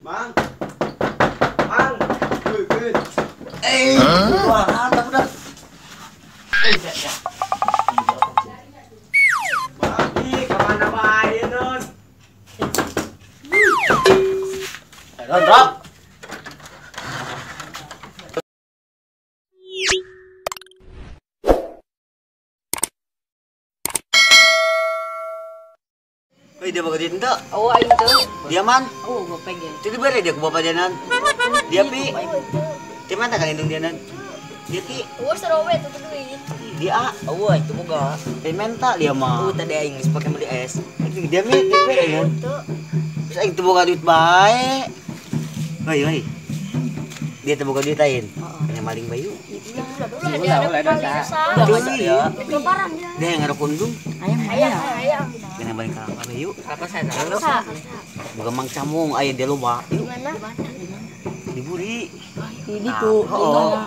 Mang, Mang, good. Wah, mantap udah. Mami, kemana bae non? Drop. Woi, dia bawa dito. Oh, ayun to. Dia man. Oh, gopeng yan. Tidi ba dia ku bapa dia nan? Dia pi. Di mana kan indung dia nan? Dia pi. Oh, serowe itu tuh ini. Dia Oh, itu boga. menta dia mah. Oh, tadi aing geus pake beli es. Dia mi kan. Terus aing teu boga duit bae. Woi. Dia teu boga duit lain. Hanya maling bayu. Udah Dia Lebaran dia. dia yang ngarep undung. Ayam. Kena balik ka bayu. Apa saya tahu? Boga mang camung aya dia loba. Gimana? Diburi. Hindi ko. Oo.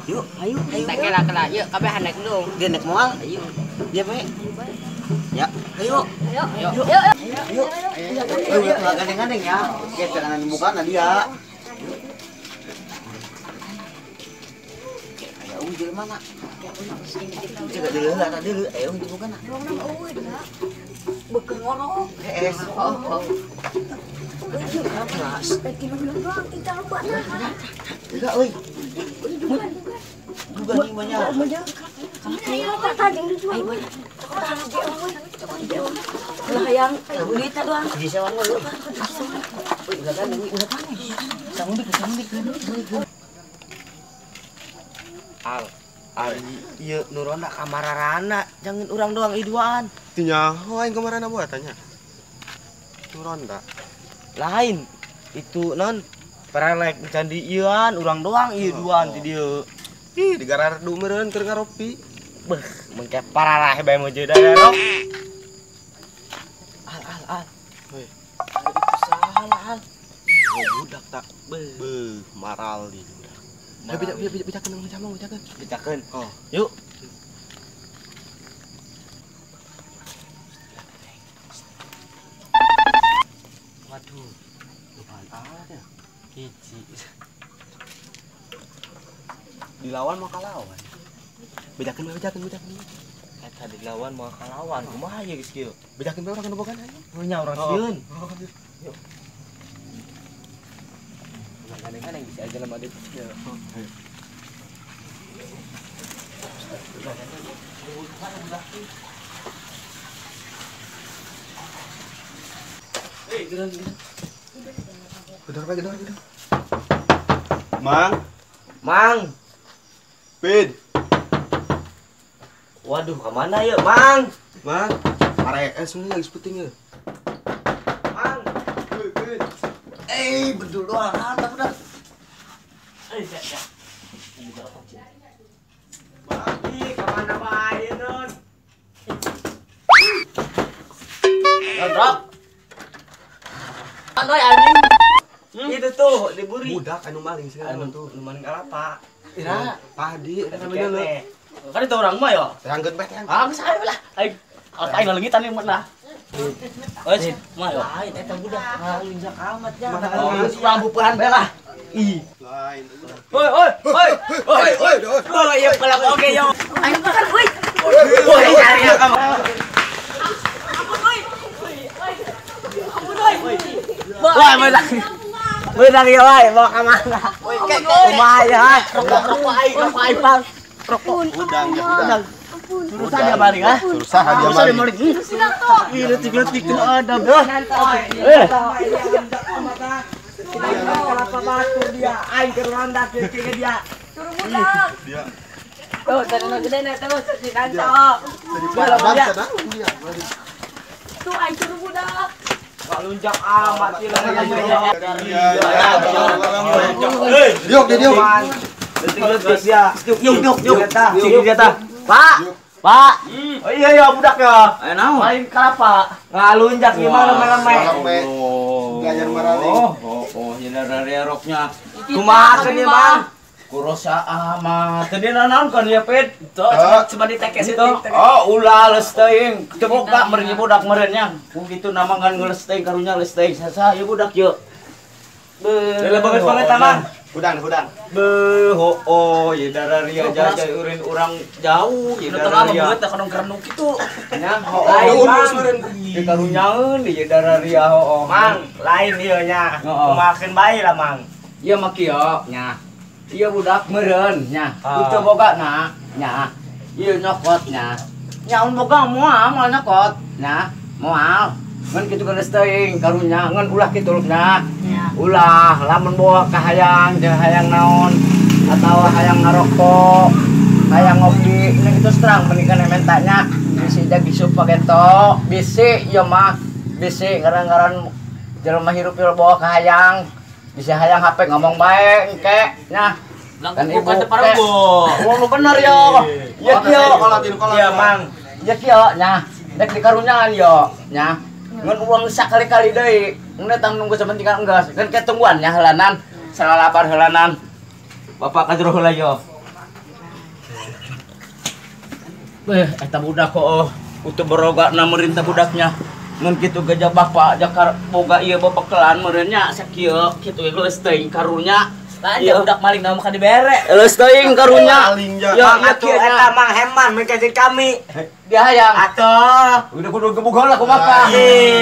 Yuk, ayo. Tak kela-kela. Yuk, kabeh hanek dulu. Dia naik moal. Ayo. Dia bae. Ya, ayo. Yuk. Yuk. Ayo, enggak gandeng-gandeng ya. Kita kanan buka nah dia. Ayo, uji mana? Jaga dulu lah tadi dulu. Ayo, uji bukan. Bekeng ngono. Es. Enggak, euy. Juga nih banyak. Lah yang duit doang. Di sewan lu. Euy, udah kan ini udah kan. Sangundik. Al, iya nurona kamararana, jangan orang doang iduaan. Tinya, aing kemarin buat tanya. Turun tak? Lain, itu non perelek candi ieuan, orang doang iduaan ti dieu. Ih, di garar du meureun keur ngaropi. Beh, mengke pararah bae mau jadi rok. Al. Hei. Itu salah, Al. Budak tak. Beuh, maral di. Ayo bijakeun macam bijakeun. Bicakeun. Oh. Yuk. Waduh. Bukan alat ya. Hiji. Dilawan mau kalawan. Bijakeun. Eta dilawan mau kalawan, kumaha ya geus kieu? Bijakeun orang kena bogan ayo. Oh nya urang sieun. Yuk. Kadang-kadang bisa aja lama dia. Ayo. Gedor. Mang. Pid. Waduh, kemana ya, Mang? Mang. RS ini lagi syuting ya. Mang. Pid. Bedul doang, mantap udah. Mami, kemana bae non? Drop. Antoy anjing. Itu tuh diburi. Budak anu maling sekarang Anu tuh. tuh lumayan kalapa. Ira, padi, eta namanya lu. Kan itu orang mah ya. Ranggeut bet yang. Ah, geus aya lah. Aing aing leungitan ieu mah. Wes, mah ya. Lain eta budak. Linjak amat ya. Urang bupehan bae lah. Ih. Lain. Oi. Oh, iya kalau oke yo. Ayun kan, uy. Woi, ya kamu. Woi, menang ya, woi, bawa ke mana? Woi, lumayan. Rokok aing, Bang. Rokok. Udang. Susah dia balik, ha? Susah dia Susah dia maling. balik. Ih, letik-letik tuh ada, bro. Kelapa batu dia, aing ke landak dia. Dia. Tuh, tanong gede na terus si Kanto. Daripada dan dia. Tuh, ay suruh budak. Kak lunjak amat sih lah. Diuk. Letik-letik dia. Yuk. Pak. Oh iya budak ya. Ayo naon? Main kelapa. Ngalunjak gimana rame-rame. Belajar maraling. Oh, ini roknya. Kumaha nih, Bang? Kurosa amat. Tadi naon kan ya, Pit? Tuh, cuma ditekes itu. Oh, ulah lesteuing. Teu boga meureun budak meureun nya. Ku kitu nama ngan ngelesteuing karunya lesteuing sasa ieu budak yeuh. bagus banget tamang. Hudang. Ya dararia jaja urin orang jauh ya dararia. Beut kadang kerenuk kitu. Nya lain mang. Di karunyaeun di dararia mang. Lain ieu nya. Kumakeun bae lah mang. Ieu mah kieu nya. Ieu budak meureun nya. Itu boga nya. Ieu nyokot nya. Nya mun boga moal nyokot nya. Moal. Ngan kitu geus teuing karunya ngan ulah kitu nya. Ulah lamun bawa ka hayang naon atau hayang ngarokok hayang ngopi ini itu serang menikah mentanya bisi jagi supageto bisi ya mah bisi ngaran-ngaran jelema hirup bawa ka hayang bisa hayang HP ngomong bae engke nya kan ibu ngomong bener yo ya kieu ya mang ya kieu nya dek di karunyaan yo nya ngan uang sakali-kali deui ngeunah tang nunggu sabentingan enggas kan ketungguan nya heulanan salalabar heulanan bapak kadro heula yo eta budak kok utuh beroga na merintah budaknya ngan kitu gajah bapak jakar boga ieu bebekelan meureun nya sakieu kitu geus teuing karunya iya budak maling na makan dibere geus teuing karunya ya atuh eta mang heman mengkajeng kami dia hayang atuh udah kudu gebug heula ku bapak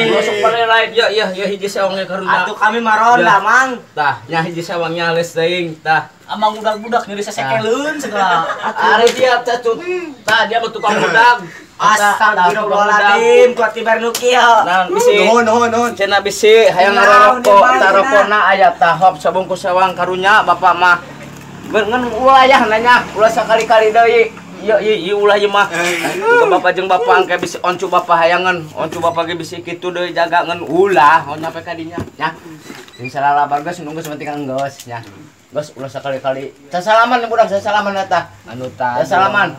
masuk pale lain ya hiji sawangnya karunya atuh kami maronda mang tah nya hiji sawangnya geus teuing tah amang budak-budak nyeri sesekeleun segala ari dia cacut tah dia mah tukang budak astagfirullahaladzim kuat tibar nu kieu nah bisi nuhun cenah bisi hayang ngarokok tarokona aya tahap sabungkus sawang karunya bapak mah ngan ulah aya nanya ulah sakali-kali deui ieu ulah ieu mah bapak jeung bapak angke bisi oncu bapak hayangan oncu bapak ge bisi kitu deui jaga ngan ulah on nyampe ka dinya nya sing salalabar geus nunggu sapenting geus nya geus ulah sakali-kali sasalaman budak sasalaman eta anu tah sasalaman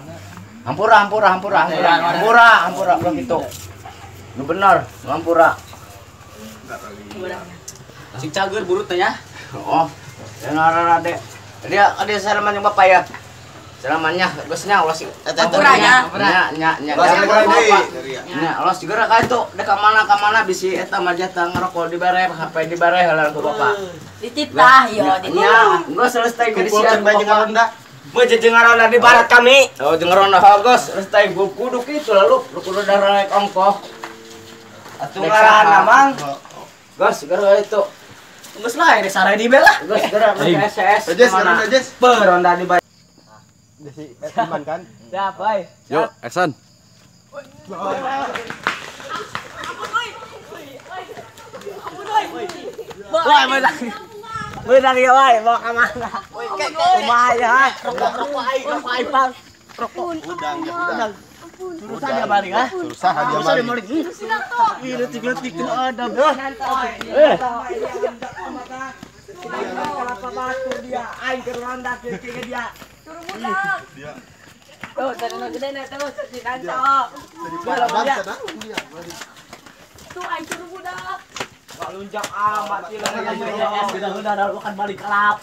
hampura ulah gitu nu bener hampura sing cager burut teh nya oh yang rade dia salaman yang bapak ya salamannya geusnya ulah sing hampuranya nya ulah sigera ka itu dek ka mana bisi eta mah jatah ngarokok dibere HP dibere heula ku bapak dititah yo dititah geus selesai geus sian baju ngaronda mau jeung ngaronda di barat kami oh jeung ngaronda geus selesai kudu kitu lalu kudu darek ongkoh atuh ngaran mang geus segera itu geus lae di sare di bela geus segera make SS mana beronda di barat Desi teman kan siap bae yuk action Woi, menang ya, woi, bawa ke mana? Lumayan, rokok aing, Bang. Rokok. Udang. Susah dia balik, ha? susah dia balik Ih, letik-letik tuh ada, Kelapa batu dia, aing ke Rwanda ke dia. Suruh budak. Tuh, tadi gede nih terus si Danco. Tuh aing suruh budak. Lunjak amat sih, udah balik kelap.